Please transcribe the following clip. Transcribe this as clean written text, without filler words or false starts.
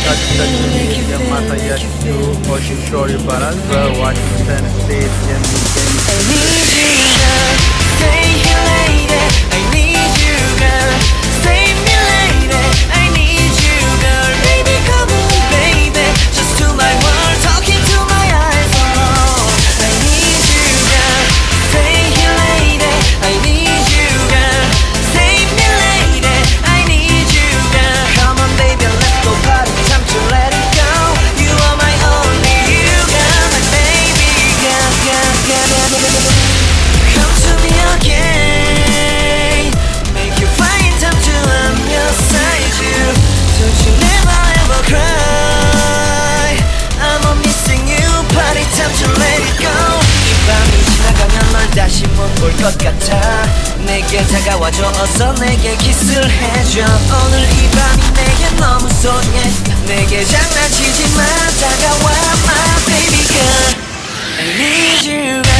Washington, DC, Massachusetts, Washington para Washington State, and I need you, girl. Stay here lady. I need you, girl. Save me lady. I need you, girl. Baby, come on, baby. Just to my world, talking to my eyes. Oh, I need you, girl. Stay here lady. I need you, girl. Save me lady. I need you, girl. Come on, baby, let's go party. Time to let it go. You are my only you, girl. My baby, girl, girl, girl. Come to me again. Make you find time to I'm beside you. Don't you never ever cry. I'm on missing you. Party time to let it go. 이 밤이 지나가면 널 다시 못 볼 것 같아. 내게 다가와줘 어서 내게 키스를 해줘. 오늘 이 밤이 내게 너무 소중해. 내게 장난치지 마. 다가와 my baby girl. I need you girl.